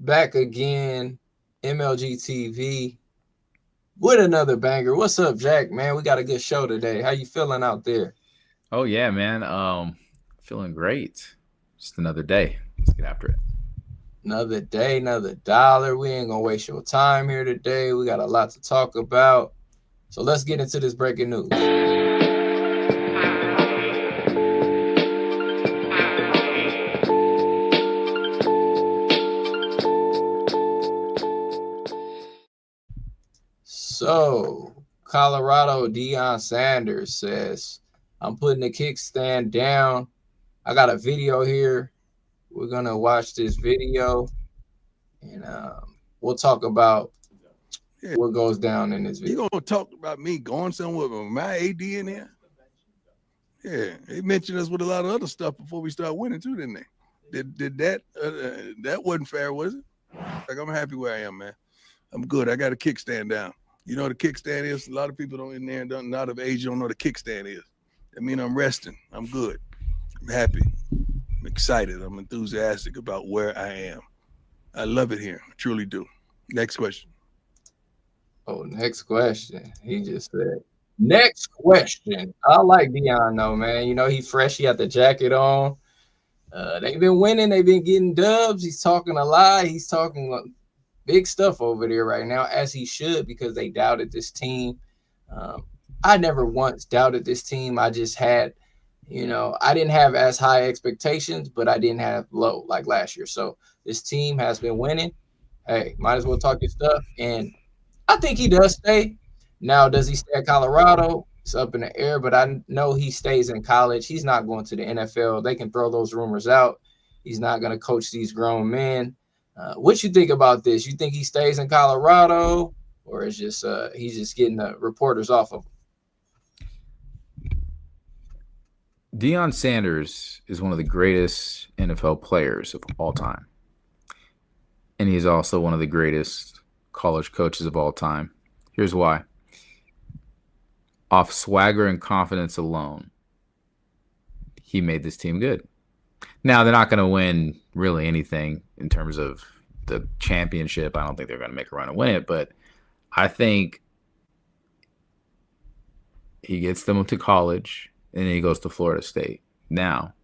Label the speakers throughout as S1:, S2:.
S1: back again, MLG TV with another banger. What's up, Jack? Man, we got a good show today. How you feeling out there?
S2: Oh yeah, man. Feeling great. Just another day. Let's get after it.
S1: Another day, another dollar. We ain't gonna waste your time here today. We got a lot to talk about. So let's get into this breaking news. So, Colorado Deion Sanders says, I'm putting the kickstand down. I got a video here. We're going to watch this video and we'll talk about what goes down in this video.
S3: You going to talk about me going somewhere with my AD in there? Yeah, they mentioned us with a lot of other stuff before we start winning too, didn't they? Did that? That wasn't fair, was it? Like, I'm happy where I am, man. I'm good. I got a kickstand down. You know what a kickstand is? A lot of people don't in there and don't, not of age don't know what a kickstand is. I mean, I'm resting. I'm good. I'm happy. I'm excited. I'm enthusiastic about where I am. I love it here. I truly do. Next question.
S1: Oh, next question. He just said, next question. I like Deion though, man. You know, he fresh. He got the jacket on. They've been winning. They've been getting dubs. He's talking a lot. He's talking big stuff over there right now, as he should, because they doubted this team. I never once doubted this team. I just had, I didn't have as high expectations, but I didn't have low like last year. So this team has been winning. Hey, might as well talk your stuff. And I think he does stay. Now, does he stay at Colorado? It's up in the air, but I know he stays in college. He's not going to the NFL. They can throw those rumors out. He's not going to coach these grown men. What you think about this? You think he stays in Colorado, or is just he's just getting the reporters off of him?
S2: Deion Sanders is one of the greatest NFL players of all time. And he's also one of the greatest college coaches of all time. Here's why. Off swagger and confidence alone, he made this team good. Now, they're not going to win really anything in terms of the championship. I don't think they're going to make a run and win it, but I think he gets them to college and then he goes to Florida State. Now,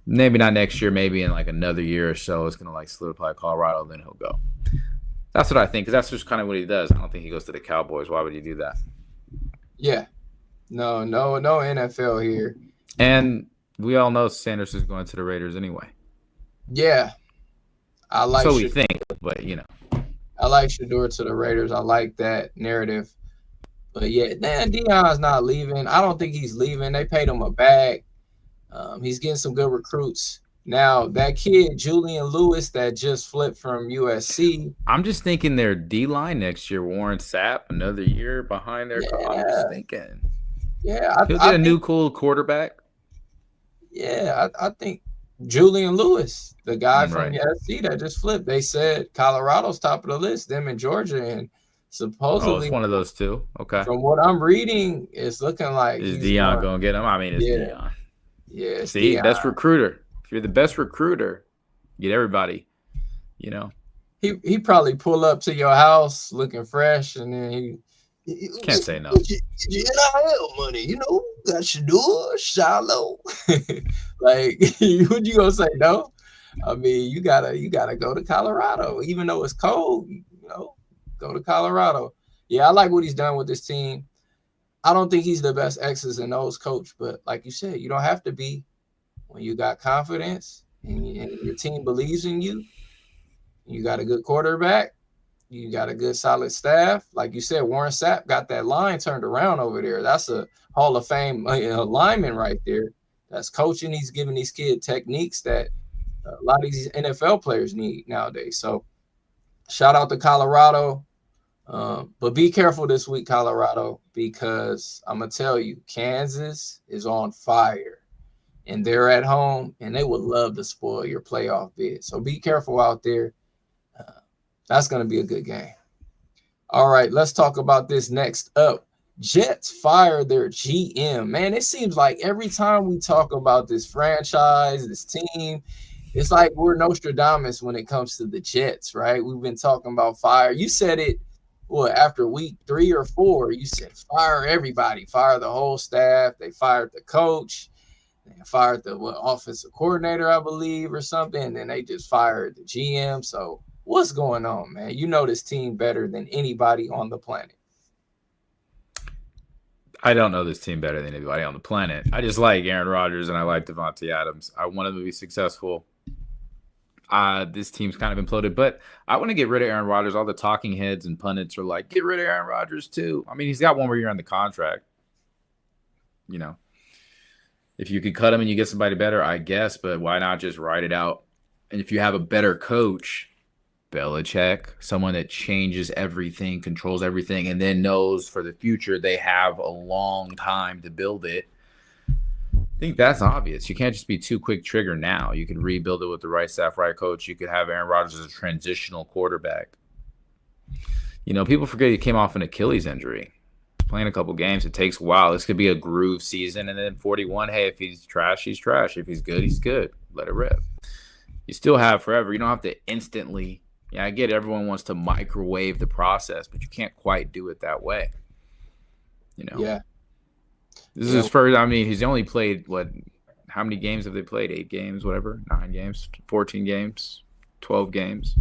S2: maybe not next year, maybe in like another year or so, it's going to like solidify Colorado, then he'll go. That's what I think, because that's just kind of what he does. I don't think he goes to the Cowboys. Why would he do that?
S1: Yeah. No NFL here.
S2: And we all know Sanders is going to the Raiders anyway.
S1: Yeah. I like
S2: so we think, but
S1: I like Shedeur to the Raiders. I like that narrative. But yeah, Deion's not leaving. I don't think he's leaving. They paid him a bag. He's getting some good recruits. Now, that kid, Julian Lewis, that just flipped from USC.
S2: I'm just thinking their D-line next year, Warren Sapp, another year behind their I'm just thinking.
S1: Yeah.
S2: He'll get a new cool quarterback.
S1: Yeah, I think Julian Lewis, the guy from USC that just flipped. They said Colorado's top of the list, them in Georgia, and supposedly
S2: it's one of those two. Okay.
S1: From what I'm reading, it's looking like
S2: is Deion going to get him? I mean, it's Deion.
S1: Yeah.
S2: See,
S1: Deion.
S2: Best recruiter. If you're the best recruiter, get everybody.
S1: He probably pull up to your house looking fresh, and then he
S2: can't say no.
S1: NIL money, got Shedeur, Shiloh. Like, what you gonna say no? I mean, you gotta go to Colorado, even though it's cold. Go to Colorado. Yeah, I like what he's done with this team. I don't think he's the best X's and O's coach, but like you said, you don't have to be. When you got confidence and your team believes in you, you got a good quarterback, you got a good solid staff. Like you said, Warren Sapp got that line turned around over there. That's a Hall of Fame lineman right there. That's coaching. He's giving these kids techniques that a lot of these NFL players need nowadays. So shout out to Colorado. But be careful this week, Colorado, because I'm going to tell you, Kansas is on fire. And they're at home, and they would love to spoil your playoff bid. So be careful out there. That's going to be a good game. All right, let's talk about this next up. Jets fire their GM. Man, it seems like every time we talk about this franchise, this team, It's like we're Nostradamus when it comes to the Jets, right? We've been talking about fire. You said it, what, after week 3 or 4, you said fire everybody, fire the whole staff. They fired the coach. They fired the offensive coordinator, I believe, or something. And then they just fired the GM. So what's going on, man? You know this team better than anybody on the planet.
S2: I don't know this team better than anybody on the planet. I just like Aaron Rodgers and I like Devontae Adams. I want them to be successful. This team's kind of imploded, but I want to get rid of Aaron Rodgers. All the talking heads and pundits are like, get rid of Aaron Rodgers too. I mean, he's got one more year on the contract. You know, if you could cut him and you get somebody better, I guess, but why not just ride it out? And if you have a better coach, Belichick, someone that changes everything, controls everything, and then knows for the future they have a long time to build it. I think that's obvious. You can't just be too quick trigger now. You can rebuild it with the right staff, right coach. You could have Aaron Rodgers as a transitional quarterback. You know, people forget he came off an Achilles injury. Playing a couple games, it takes a while. This could be a groove season, and then 41, hey, if he's trash, he's trash. If he's good, he's good. Let it rip. You still have forever. You don't have to instantly. Yeah, I get it. Everyone wants to microwave the process, but you can't quite do it that way. You know?
S1: Yeah.
S2: This is his first. I mean, he's only played, what, how many games have they played? 8 games, whatever? 9 games, 14 games, 12 games.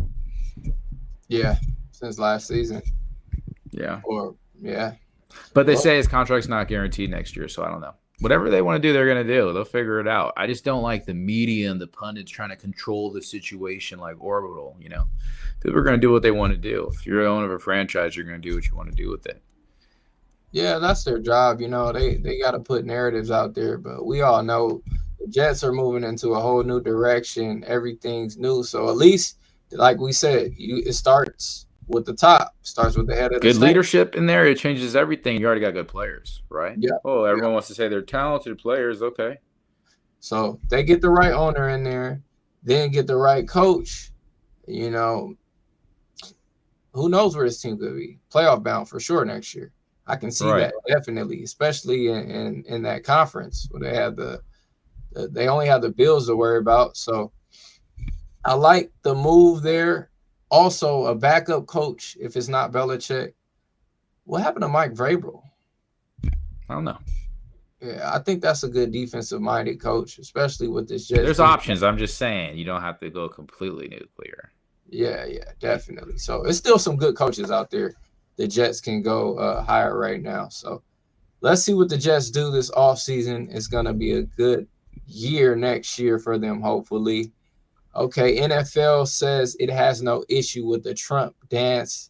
S1: Yeah, since last season.
S2: Yeah.
S1: Yeah.
S2: But they say his contract's not guaranteed next year, so I don't know. Whatever they want to do, they're going to do. They'll figure it out. I just don't like the media and the pundits trying to control the situation like Orbital, you know. People are going to do what they want to do. If you're the owner of a franchise, you're going to do what you want to do with it.
S1: Yeah, that's their job. You know, they got to put narratives out there, but we all know the Jets are moving into a whole new direction. Everything's new. So at least, like we said, it starts with the top, starts with the head of the
S2: good
S1: state.
S2: Leadership in there, it changes everything. You already got good players, right?
S1: Yeah.
S2: Oh, everyone wants to say they're talented players. Okay.
S1: So they get the right owner in there, then get the right coach. You know, who knows where this team could be? Playoff bound for sure next year. I can see that definitely, especially in that conference where they have they only have the Bills to worry about. So I like the move there. Also, a backup coach, if it's not Belichick. What happened to Mike Vrabel?
S2: I don't know.
S1: Yeah, I think that's a good defensive-minded coach, especially with this Jets.
S2: There's options. I'm just saying you don't have to go completely nuclear.
S1: Yeah, definitely. So it's still some good coaches out there. The Jets can go higher right now. So let's see what the Jets do this offseason. It's going to be a good year next year for them, hopefully. Okay, NFL says it has no issue with the Trump dance.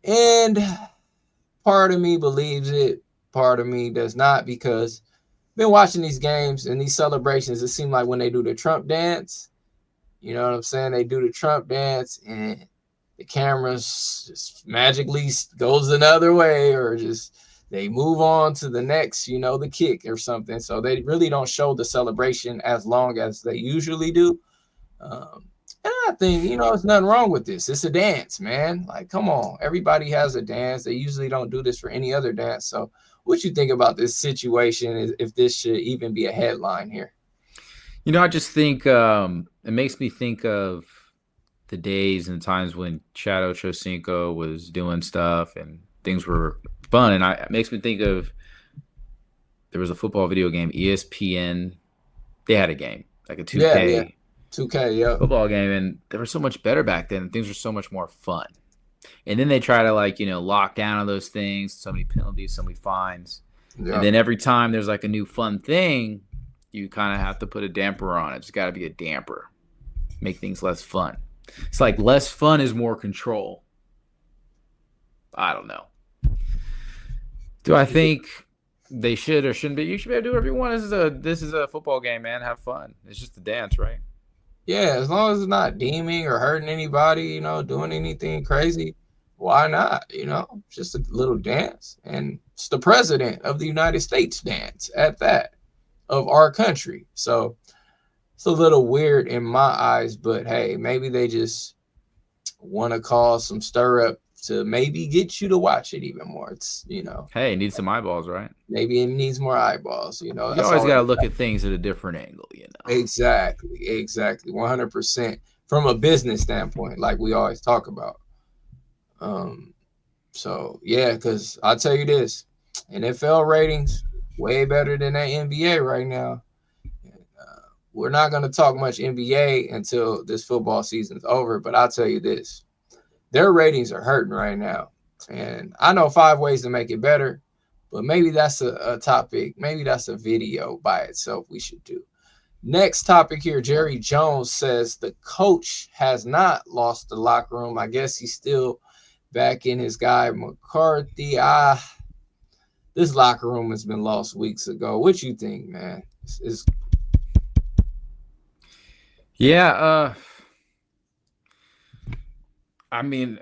S1: And part of me believes it, part of me does not, because I've been watching these games and these celebrations. It seems like when they do the Trump dance, you know what I'm saying? They do the Trump dance and the cameras just magically goes another way, or just they move on to the next, you know, the kick or something. So they really don't show the celebration as long as they usually do. And I think, you know, there's nothing wrong with this. It's a dance, man. Like, come on. Everybody has a dance. They usually don't do this for any other dance. So what you think about this situation, if this should even be a headline here?
S2: You know, I just think it makes me think of the days and times when Chad Ochocinco was doing stuff and things were fun. And it makes me think of, there was a football video game, ESPN. They had a game, like a 2K.
S1: Yeah. 2K, yeah.
S2: Football game, and they were so much better back then. Things were so much more fun. And then they try to, like, you know, lock down on those things, so many penalties, so many fines. Yeah. And then every time there's like a new fun thing, you kind of have to put a damper on it. It's got to be a damper. Make things less fun. It's like less fun is more control. I don't know. Do I think they should or shouldn't be? You should be able to do whatever you want. This is a football game, man. Have fun. It's just a dance, right?
S1: Yeah, as long as it's not deeming or hurting anybody, you know, doing anything crazy, why not? You know, just a little dance. And it's the president of the United States dance at that, of our country. So it's a little weird in my eyes, but hey, maybe they just want to cause some stir up to maybe get you to watch it even more. It's,
S2: Hey, need some eyeballs, right?
S1: maybe it needs more eyeballs.
S2: You
S1: That's
S2: always
S1: all.
S2: got to look at things at a different angle,
S1: Exactly, 100% from a business standpoint, like we always talk about. So yeah, because I'll tell you this, NFL ratings way better than that NBA right now. We're not going to talk much NBA until this football season's over, but I'll tell you this, their ratings are hurting right now. And I know 5 ways to make it better, but maybe that's a topic. Maybe that's a video by itself we should do. Next topic here, Jerry Jones says the coach has not lost the locker room. I guess he's still back in his guy McCarthy. This locker room has been lost weeks ago. What you think, man?
S2: Yeah, I mean,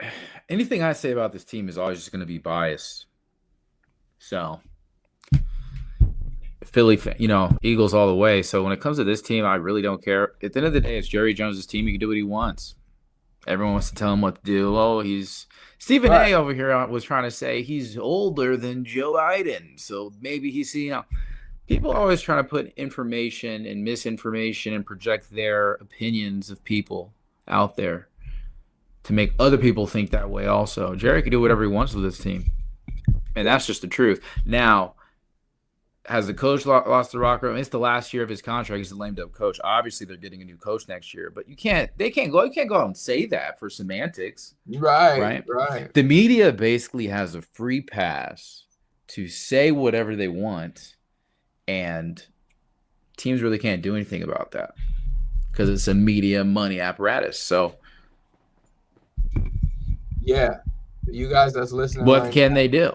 S2: anything I say about this team is always just going to be biased. So, Philly, Eagles all the way. So when it comes to this team, I really don't care. At the end of the day, it's Jerry Jones' team. He can do what he wants. Everyone wants to tell him what to do. Oh, Stephen A. over here was trying to say he's older than Joe Biden. So maybe he's, people are always trying to put information and misinformation and project their opinions of people out there to make other people think that way also. Jerry can do whatever he wants with this team. And that's just the truth. Now, has the coach lost the locker room? It's the last year of his contract. He's a lamed up coach. Obviously, they're getting a new coach next year, but you can't go out and say that for semantics.
S1: Right.
S2: The media basically has a free pass to say whatever they want, and teams really can't do anything about that because it's a media money apparatus. So,
S1: yeah, you guys that's listening,
S2: what can they do?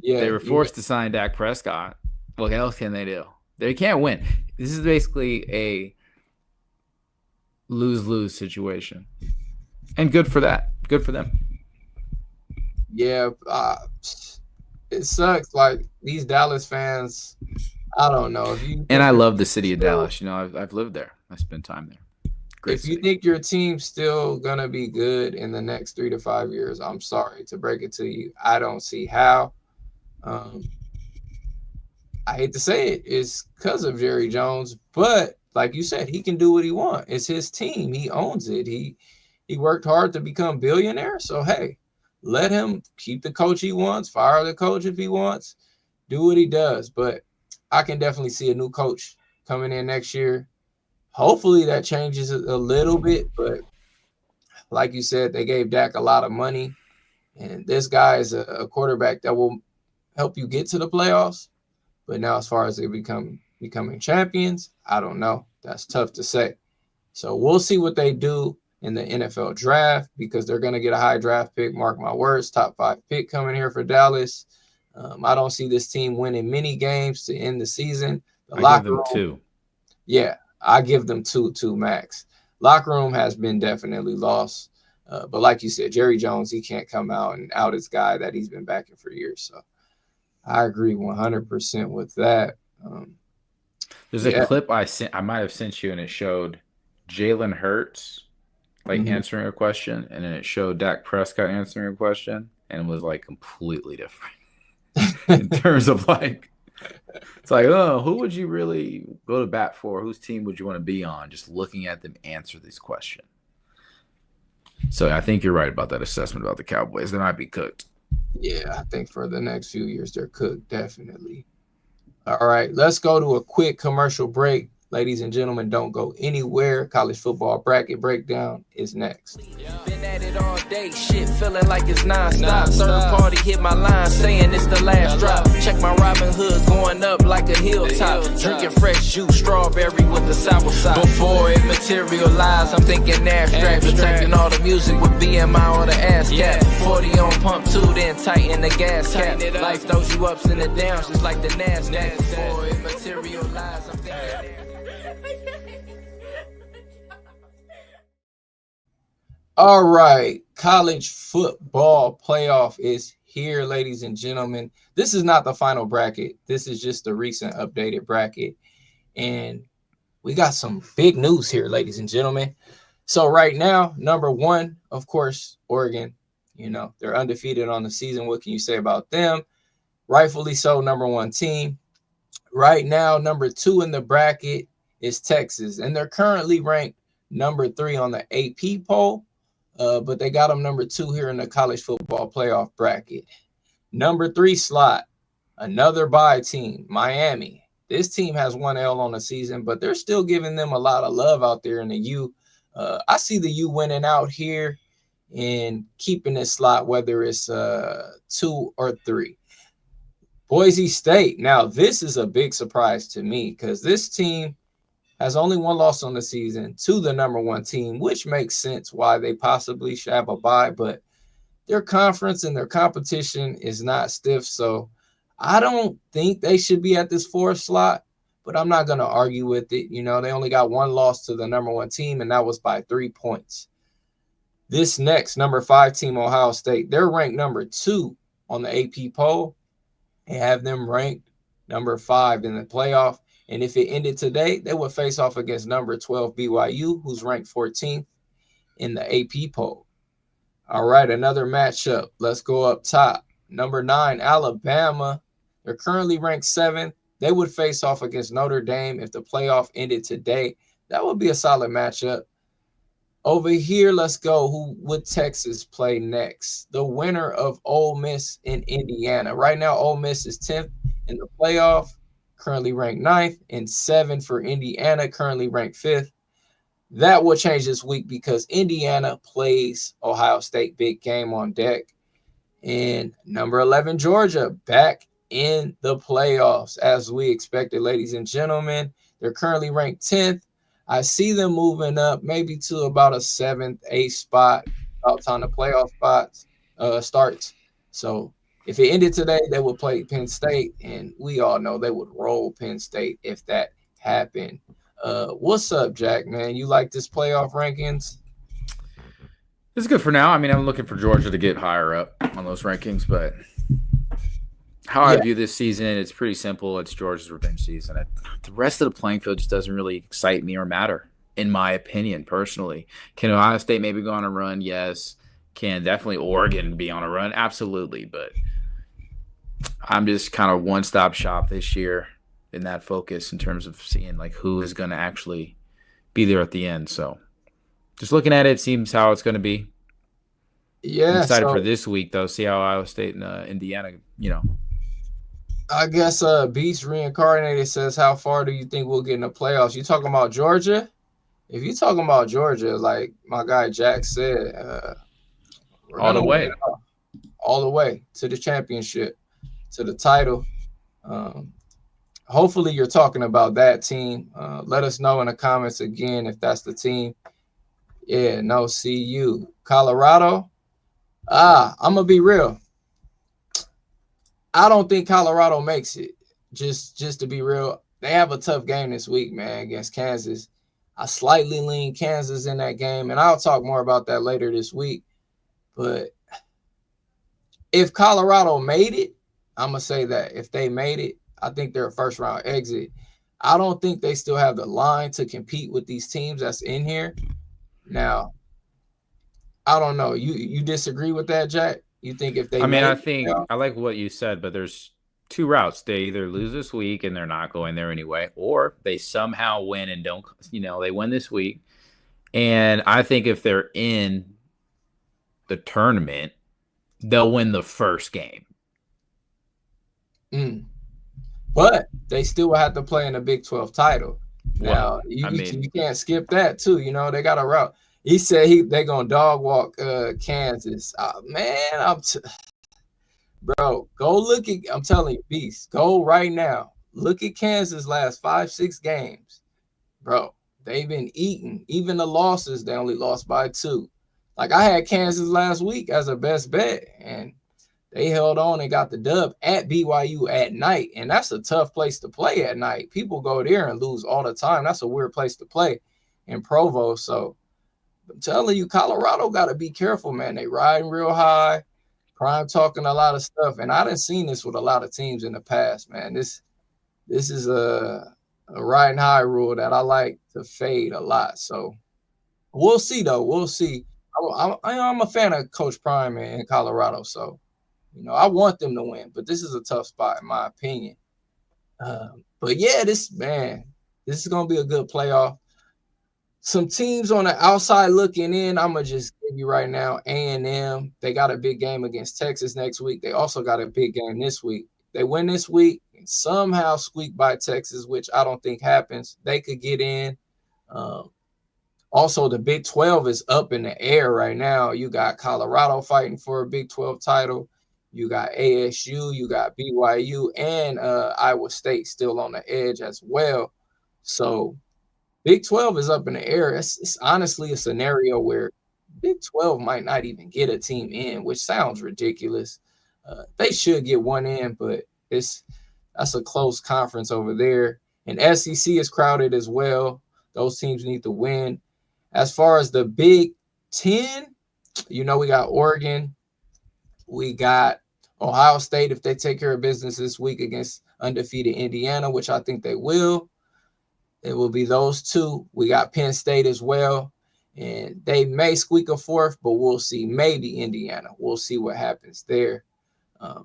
S1: Yeah,
S2: they were forced to sign Dak Prescott. What else can they do? They can't win. This is basically a lose-lose situation. And good for that. Good for them.
S1: Yeah, it sucks. Like, these Dallas fans, I don't know.
S2: And I love the city of Dallas. I've lived there. I spent time there. Great city.
S1: You think your team's still going to be good in the next 3 to 5 years, I'm sorry to break it to you. I don't see how. I hate to say it, it's because of Jerry Jones, but like you said, he can do what he wants. It's his team. He owns it. He worked hard to become billionaire. So, hey, let him keep the coach he wants, fire the coach if he wants, do what he does. But I can definitely see a new coach coming in next year. Hopefully that changes a little bit, but like you said, they gave Dak a lot of money, and this guy is a quarterback that will help you get to the playoffs. But now as far as they becoming champions, I don't know. That's tough to say. So we'll see what they do in the NFL draft because they're going to get a high draft pick. Mark my words, top 5 pick coming here for Dallas. I don't see this team winning many games to end the season.
S2: I give them 2.
S1: Yeah, I give them 2 max. Locker room has been definitely lost. But like you said, Jerry Jones, he can't come out and out his guy that he's been backing for years. So I agree 100% with that.
S2: There's a clip I might have sent you, and it showed Jalen Hurts answering a question, and then it showed Dak Prescott answering a question, and it was completely different in terms of it's who would you really go to bat for? Whose team would you want to be on? Just looking at them answer this question. So I think you're right about that assessment about the Cowboys. They might be cooked.
S1: Yeah, I think for the next few years, they're cooked, definitely. All right, let's go to a quick commercial break. Ladies and gentlemen, don't go anywhere. College football bracket breakdown is next.
S4: Been at it all day, shit feeling like it's non-stop. Third party hit my line saying it's the last drop. Check my Robin Hood going up like a hilltop. Drinking fresh juice, strawberry with the sour side. Before it materialized, I'm thinking abstract. Protecting all the music with BMI or the ass cap. 40 on pump 2, then tighten the gas cap. Life throws you ups and the downs just like the NASDAQ. Before it materialized, I'm thinking
S1: All right, college football playoff is here, ladies and gentlemen. This is not the final bracket. This is just the recent updated bracket. And we got some big news here, ladies and gentlemen. So right now, number 1, of course, Oregon. You know, they're undefeated on the season. What can you say about them? Rightfully so, number one team. Right now, number 2 in the bracket is Texas, and they're currently ranked number 3 on the AP poll, but they got them number 2 here in the college football playoff bracket. Number 3 slot, another bye team, Miami. This team has 1 L on the season, but they're still giving them a lot of love out there in the U. I see the U winning out here and keeping this slot, whether it's 2 or 3. Boise State. Now, this is a big surprise to me because this team has only 1 loss on the season to the number 1 team, which makes sense why they possibly should have a bye, but their conference and their competition is not stiff. So I don't think they should be at this 4th slot, but I'm not going to argue with it. You know, they only got 1 loss to the number 1 team, and that was by 3 points. This next number 5 team, Ohio State, they're ranked number 2 on the AP poll. And have them ranked number 5 in the playoff. And if it ended today, they would face off against number 12 BYU, who's ranked 14th in the AP poll. All right, another matchup. Let's go up top. Number 9, Alabama. They're currently ranked 7th. They would face off against Notre Dame if the playoff ended today. That would be a solid matchup. Over here, let's go. Who would Texas play next? The winner of Ole Miss in Indiana. Right now, Ole Miss is 10th in the playoff, currently ranked 9th, and 7 for Indiana, currently ranked 5th. That will change this week because Indiana plays Ohio State. Big game on deck. And number 11, Georgia, back in the playoffs as we expected, ladies and gentlemen. They're currently ranked 10th. I see them moving up maybe to about a 7th, 8th spot, about time the playoff spots starts. So if it ended today, they would play Penn State, and we all know they would roll Penn State if that happened. What's up, Jack, man? You like this playoff rankings?
S2: It's good for now. I mean, I'm looking for Georgia to get higher up on those rankings, but how I view this season, it's pretty simple. It's Georgia's revenge season. The rest of the playing field just doesn't really excite me or matter, in my opinion, personally. Can Ohio State maybe go on a run? Yes. Can definitely Oregon be on a run? Absolutely. But I'm just kind of one-stop shop this year in that focus in terms of seeing like who is going to actually be there at the end. So just looking at it, seems how it's going to be.
S1: Yeah.
S2: I'm excited for this week, though. See how Iowa State and Indiana,
S1: I guess Beast Reincarnated says, how far do you think we'll get in the playoffs? You talking about Georgia? If you're talking about Georgia, like my guy Jack said,
S2: all the way.
S1: All the way to the championship, to the title. Hopefully you're talking about that team. Let us know in the comments again if that's the team. Yeah, no, see you. Colorado? I'm going to be real. I don't think Colorado makes it. Just to be real, they have a tough game this week, man, against Kansas. I slightly lean Kansas in that game, and I'll talk more about that later this week. But if Colorado made it, I'm going to say that. If they made it, I think they're a first-round exit. I don't think they still have the line to compete with these teams that's in here. Now, I don't know. You disagree with that, Jack? You think if they
S2: I like what you said, but there's 2 routes. They either lose this week and they're not going there anyway, or they somehow win and don't, they win this week. And I think if they're in the tournament, they'll win the first game.
S1: But they still will have to play in the Big 12 title. Now, you can't skip that too. They got a route. He said they're going to dog walk Kansas. Bro, go look at – I'm telling you, Beast, go right now. Look at Kansas' last 5-6 games. Bro, they've been eating. Even the losses, they only lost by 2. Like, I had Kansas last week as a best bet, and they held on and got the dub at BYU at night, and that's a tough place to play at night. People go there and lose all the time. That's a weird place to play in Provo, so – I'm telling you, Colorado got to be careful, man. They riding real high, Prime talking a lot of stuff, and I done seen this with a lot of teams in the past, man. This is a riding high rule that I like to fade a lot. So we'll see, though. We'll see. I'm a fan of Coach Prime in Colorado, so I want them to win. But this is a tough spot in my opinion. But yeah, this is gonna be a good playoff. Some teams on the outside looking in, I'm gonna just give you right now. A&M, they got a big game against Texas next week. They also got a big game this week. They win this week and somehow squeak by Texas, which I don't think happens. They could get in. Also, the Big 12 is up in the air right now. You got Colorado fighting for a Big 12 title. You got ASU, you got BYU, and Iowa State still on the edge as well. So Big 12 is up in the air. It's honestly a scenario where Big 12 might not even get a team in, which sounds ridiculous. They should get one in, but that's a close conference over there. And SEC is crowded as well. Those teams need to win. As far as the Big 10, we got Oregon. We got Ohio State if they take care of business this week against undefeated Indiana, which I think they will. It will be those two. We got Penn State as well. And they may squeak a fourth, but we'll see. Maybe Indiana. We'll see what happens there.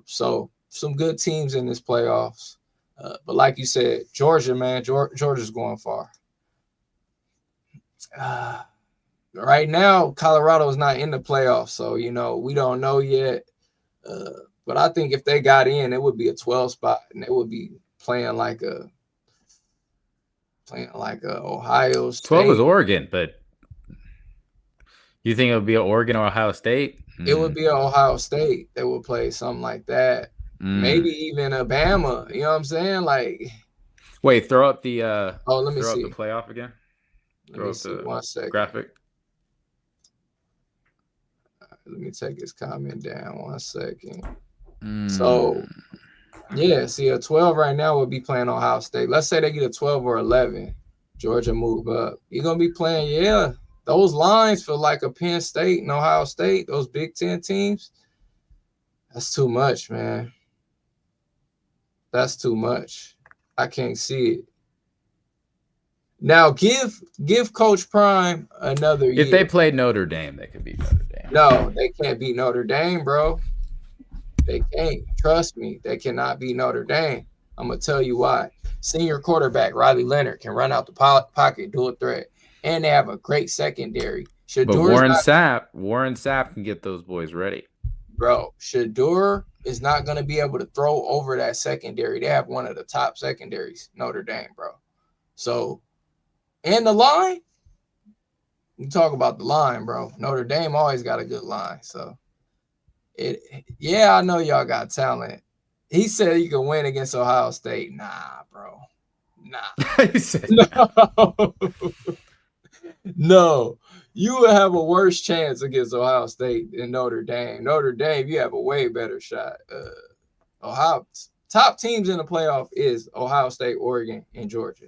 S1: So some good teams in this playoffs. But like you said, Georgia, man, Georgia's going far. Right now, Colorado is not in the playoffs, so we don't know yet. But I think if they got in, it would be a 12 spot, and they would be playing like a Ohio State.
S2: 12 is Oregon, but you think it would be an Oregon or Ohio State?
S1: It would be an Ohio State. They would play something like that. Maybe even a Bama. You know what I'm saying? Like,
S2: wait, throw up the
S1: let me see
S2: the playoff again.
S1: Let me see 1 second.
S2: Graphic.
S1: Let me take his comment down 1 second. So, yeah, see, a 12 right now would be playing Ohio State. Let's say they get a 12 or 11. Georgia move up. You're going to be playing, those lines for like a Penn State and Ohio State, those Big 10 teams. That's too much, man. That's too much. I can't see it. Now, give Coach Prime another year.
S2: If they played Notre Dame, they could beat Notre Dame.
S1: No, they can't beat Notre Dame, bro. They can't. Trust me, they cannot beat Notre Dame. I'm going to tell you why. Senior quarterback Riley Leonard can run out the pocket, do a threat, and they have a great secondary.
S2: But Warren Sapp can get those boys ready.
S1: Bro, Shedeur is not going to be able to throw over that secondary. They have one of the top secondaries, Notre Dame, bro. So, and the line, you talk about the line, bro. Notre Dame always got a good line. So, I know y'all got talent. He said you can win against Ohio State. Nah, bro. Nah.
S2: He said
S1: no. No. You would have a worse chance against Ohio State than Notre Dame. Notre Dame, you have a way better shot. Ohio top teams in the playoff is Ohio State, Oregon, and Georgia.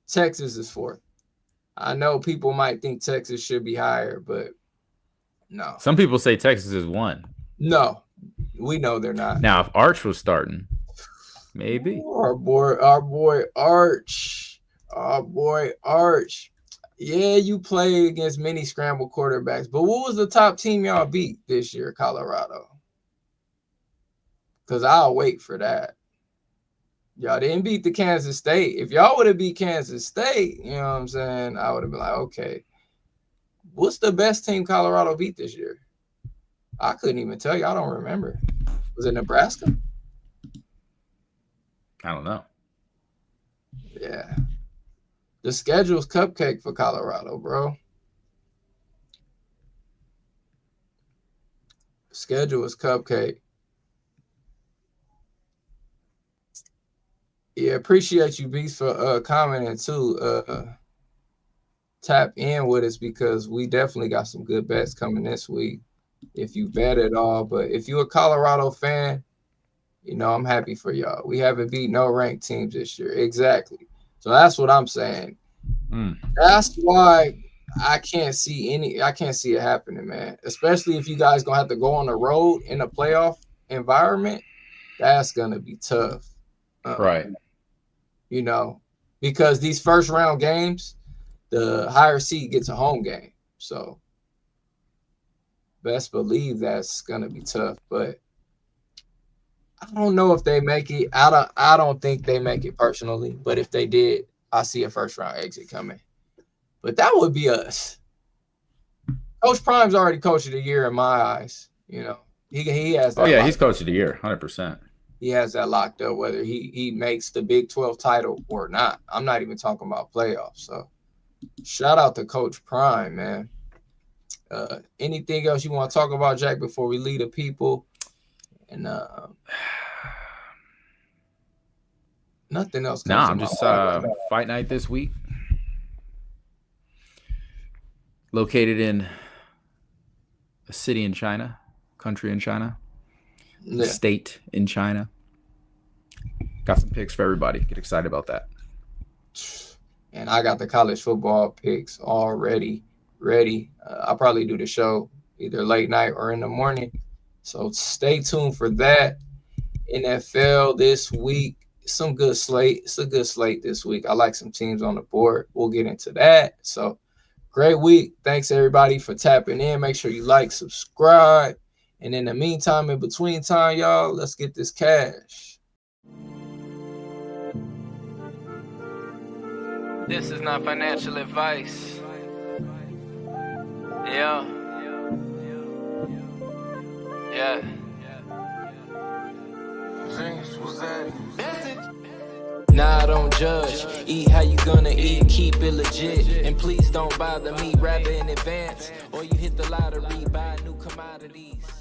S1: Texas is fourth. I know people might think Texas should be higher, but no.
S2: Some people say Texas is 1.
S1: No, we know they're not.
S2: Now, if Arch was starting, maybe.
S1: Ooh, our boy Arch. Our boy Arch. Yeah, you play against many scramble quarterbacks, but what was the top team y'all beat this year, Colorado? Because I'll wait for that. Y'all didn't beat the Kansas State. If y'all would have beat Kansas State, you know what I'm saying, I would have been like, okay. What's the best team Colorado beat this year? I couldn't even tell you. I don't remember. Was it Nebraska?
S2: I don't know.
S1: Yeah. The schedule's cupcake for Colorado, bro. The schedule is cupcake. Yeah, appreciate you, Beast, for commenting too. Tap in with us because we definitely got some good bets coming this week. If you bet at all, but if you're a Colorado fan, I'm happy for y'all. We haven't beat no ranked teams this year. Exactly. So that's what I'm saying. That's why I can't see it happening, man. Especially if you guys gonna have to go on the road in a playoff environment. That's gonna be tough.
S2: Right.
S1: Because these first round games, the higher seed gets a home game. So best believe that's gonna be tough. But I don't know if they make it. I don't think they make it personally. But if they did, I see a first round exit coming. But that would be us. Coach Prime's already coach of the year in my eyes. You know, he has that.
S2: Oh yeah, he's coach of the year, 100%.
S1: He has that locked up, whether he makes the Big 12 title or not. I'm not even talking about playoffs. So shout out to Coach Prime, man. Anything else you want to talk about, Jack, before we leave the people? And nothing else.
S2: No, I'm just fight night this week. Located in a city in China, country in China, state in China. Got some picks for everybody. Get excited about that.
S1: And I got the college football picks already ready. I'll probably do the show either late night or in the morning. So stay tuned for that. NFL this week. Some good slate. It's a good slate this week. I like some teams on the board. We'll get into that. So great week. Thanks everybody for tapping in. Make sure you like, subscribe. And in the meantime, in between time, y'all, let's get this cash.
S4: This is not financial advice. Yeah. Yeah. Nah, I don't judge. Eat how you gonna eat, keep it legit. And please don't bother me, rather in advance. Or you hit the lottery, buy new commodities.